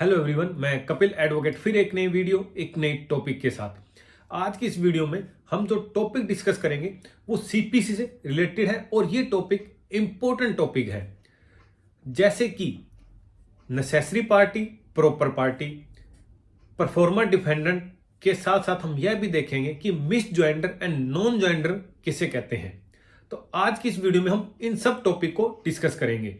Hello everyone, मैं Kapil advocate फिर एक नई वीडियो एक नई टॉपिक के साथ। आज की इस वीडियो में हम जो टॉपिक डिस्कस करेंगे वो सीपीसी से रिलेटेड है और ये टॉपिक इंपॉर्टेंट टॉपिक है, जैसे कि necessary party, proper party, performer defendant के साथ साथ हम यह भी देखेंगे कि misjoinder and non joinder किसे कहते हैं। तो आज की इस वीडियो में हम इन सब टॉपिक को डिस्कस करेंगे।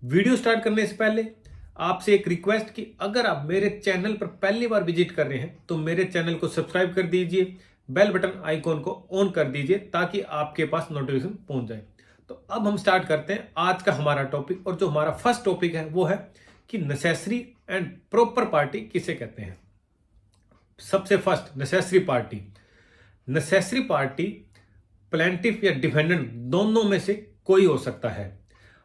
वीडियो स्टार्ट करने से पहले आपसे एक रिक्वेस्ट कि अगर आप मेरे चैनल पर पहली बार विजिट कर रहे हैं तो मेरे चैनल को सब्सक्राइब कर दीजिए, बेल बटन आइकॉन को ऑन कर दीजिए ताकि आपके पास नोटिफिकेशन पहुंच जाए। तो अब हम स्टार्ट करते हैं आज का हमारा टॉपिक, और जो हमारा फर्स्ट टॉपिक है वो है कि नेसेसरी एंड प्रॉपर पार्टी किसे कहते हैं। सबसे first, necessary party. Necessary party plaintiff या डिफेंडेंट दोनों में से कोई हो सकता है।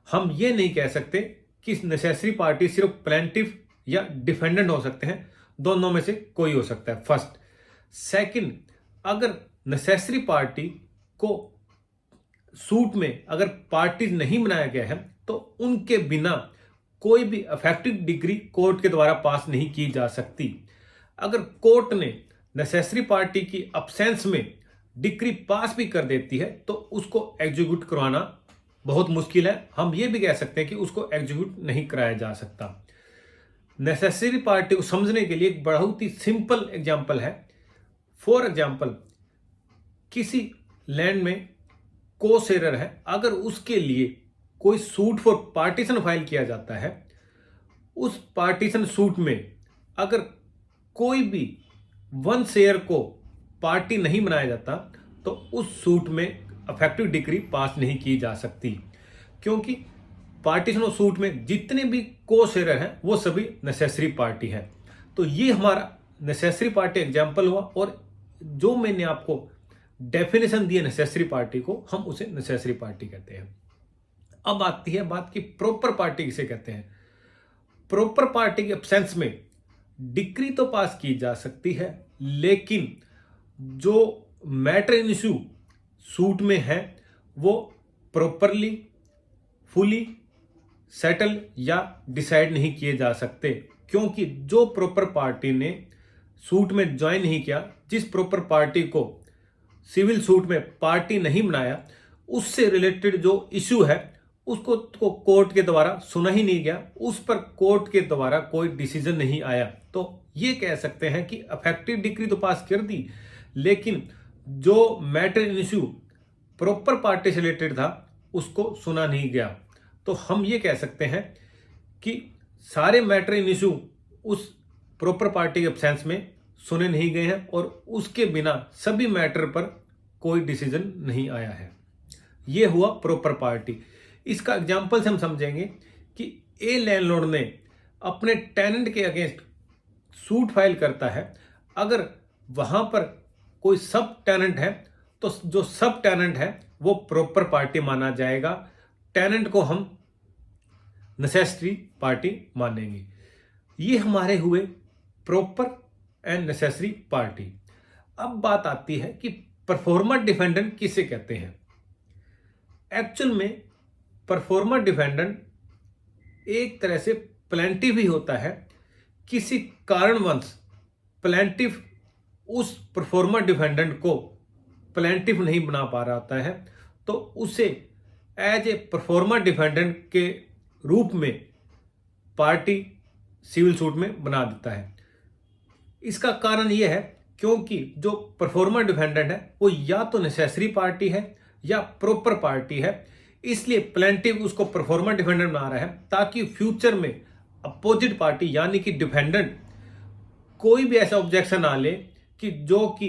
हम ये नहीं कह सकते कि नेसेसरी पार्टी सिर्फ प्लेंटिफ या डिफेंडेंट हो सकते हैं, दोनों में से कोई हो सकता है। फर्स्ट। सेकंड, अगर नेसेसरी पार्टी को सूट में अगर पार्टी नहीं बनाया गया है तो उनके बिना कोई भी इफेक्टिव डिग्री कोर्ट के द्वारा पास नहीं की जा सकती। अगर कोर्ट ने नेसेसरी पार्टी की अब्सेंस में डिग्री पास भी कर देती है तो उसको एग्जीक्यूट करवाना बहुत मुश्किल है। हम ये भी कह सकते हैं कि उसको एग्जीक्यूट नहीं कराया जा सकता। नेसेसरी पार्टी को समझने के लिए एक बहुत ही सिंपल एग्जांपल है। फॉर एग्जांपल, किसी लैंड में कोसेरर है, अगर उसके लिए कोई सूट फॉर पार्टीशन फाइल किया जाता है, उस पार्टीशन सूट में अगर कोई भी वन शेयर को पार्टी नहीं बनाया जाता तो उस सूट में इफेक्टिव डिग्री पास नहीं की जा सकती, क्योंकि पार्टीशन ऑफ सूट में जितने भी को शेयर हैं वो सभी नेसेसरी पार्टी है। तो ये हमारा नेसेसरी पार्टी एग्जांपल हुआ, और जो मैंने आपको डेफिनेशन दी है नेसेसरी पार्टी को, हम उसे नेसेसरी पार्टी कहते हैं। अब आती है बात कि प्रॉपर पार्टी किसे कहते हैं। प्रॉपर पार्टी के एब्सेंस में डिग्री तो पास की जा सकती है, लेकिन जो मैटर इन इशू सूट में है वो प्रॉपरली फुली सेटल या डिसाइड नहीं किए जा सकते, क्योंकि जो प्रॉपर पार्टी ने सूट में ज्वाइन नहीं किया, जिस प्रॉपर पार्टी को सिविल सूट में पार्टी नहीं बनाया, उससे रिलेटेड जो इशू है उसको तो कोर्ट के द्वारा सुना ही नहीं गया, उस पर कोर्ट के द्वारा कोई डिसीजन नहीं आया। तो ये कह सकते हैं कि इफेक्टिव डिग्री तो पास कर दी, लेकिन जो matter in issue proper party से रिलेटेड था उसको सुना नहीं गया। तो हम ये कह सकते हैं कि सारे मैटर इन इशू उस प्रॉपर पार्टी के एब्सेंस में सुने नहीं गए हैं और उसके बिना सभी मैटर पर कोई डिसीजन नहीं आया है। ये हुआ प्रॉपर पार्टी। इसका एग्जांपल से हम समझेंगे कि ए लैंडलॉर्ड ने अपने टेनेंट के अगेंस्ट सूट फाइल करता है, अगर वहां पर कोई सब टेनेंट है तो जो सब टेनेंट है वो प्रॉपर पार्टी माना जाएगा, टेनेंट को हम नेसेसरी पार्टी मानेंगे। ये हमारे हुए प्रॉपर एंड नेसेसरी पार्टी। अब बात आती है कि परफॉर्मर डिफेंडेंट किसे कहते हैं। एक्चुअल में परफॉर्मर डिफेंडेंट एक तरह से प्लेंटिफ ही होता है। किसी कारणवश प्लेंटिफ उस परफॉर्मर डिफेंडेंट को प्लेंटिफ नहीं बना पा रहा होता है, तो उसे एज ए परफॉर्मर डिफेंडेंट के रूप में पार्टी सिविल सूट में बना देता है। इसका कारण यह है क्योंकि जो परफॉर्मर डिफेंडेंट है वो या तो नेसेसरी पार्टी है या प्रॉपर पार्टी है, इसलिए प्लेंटिफ उसको परफॉर्मर डिफेंडेंट बना रहा है ताकि फ्यूचर में अपोजिट पार्टी यानी कि डिफेंडेंट कोई भी ऐसा ऑब्जेक्शन ना ले कि जो कि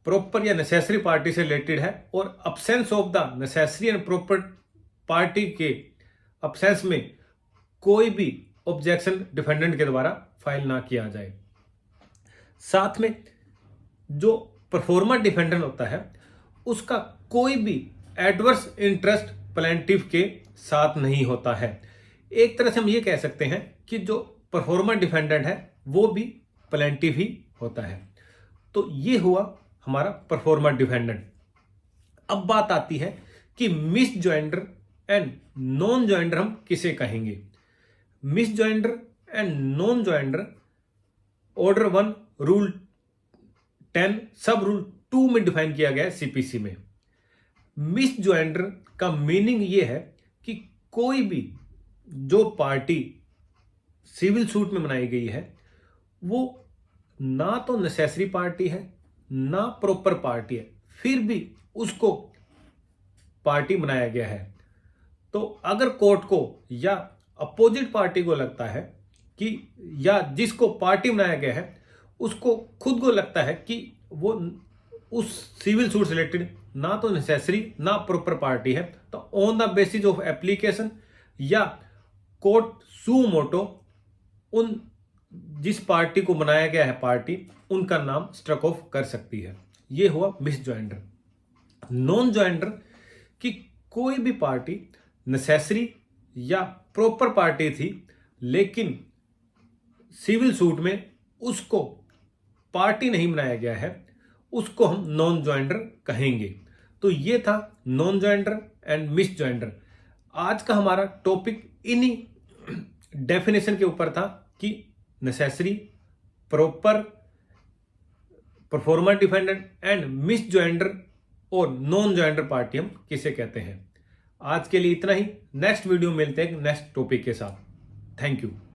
प्रॉपर या नेसेसरी पार्टी से रिलेटेड है, और absence of the necessary and proper party के अब्सेंस में कोई भी ऑब्जेक्शन डिफेंडेंट के द्वारा फाइल ना किया जाए। साथ में जो परफॉर्मर डिफेंडेंट होता है उसका कोई भी एडवर्स इंटरेस्ट प्लेंटिफ के साथ नहीं होता है। एक तरह से हम ये कह सकते हैं कि जो परफॉर्मर डिफेंडेंट है वो भी प्लेंटिफ ही होता है। तो ये हुआ हमारा परफॉर्मर डिफेंडेंट। अब बात आती है कि misjoinder and nonjoinder हम किसे कहेंगे। Misjoinder and nonjoinder order 1 rule 10 sub rule 2 में डिफाइन किया गया है सीपीसी में। मिस ज्वाइंटर का मीनिंग ये है कि कोई भी जो पार्टी सिविल सूट में बनाई गई है वो ना तो नेसेसरी पार्टी है ना प्रॉपर पार्टी है, फिर भी उसको पार्टी बनाया गया है। तो अगर कोर्ट को या अपोजिट पार्टी को लगता है कि या जिसको पार्टी बनाया गया है उसको खुद को लगता है कि वो उस सिविल सूट से रिलेटेड ना तो नेसेसरी ना प्रॉपर पार्टी है, तो on the basis of application या कोर्ट सू मोटो उन जिस पार्टी को बनाया गया है पार्टी उनका नाम स्ट्रक ऑफ कर सकती है। यह हुआ मिस ज्वाइंटर। नॉन ज्वाइंटर कि कोई भी पार्टी नेसेसरी या प्रॉपर पार्टी थी लेकिन सिविल सूट में उसको पार्टी नहीं बनाया गया है, उसको हम नॉन ज्वाइंटर कहेंगे। तो ये था नॉन ज्वाइंटर एंड मिस ज्वाइंटर। आज का हमारा टॉपिक इन्हीं डेफिनेशन के ऊपर था कि necessary, proper, performer dependent and miss ज्वाइंटर और नॉन ज्वाइंटर पार्टी हम किसे कहते हैं। आज के लिए इतना ही। नेक्स्ट वीडियो मिलते हैं नेक्स्ट टॉपिक के साथ। Thank you.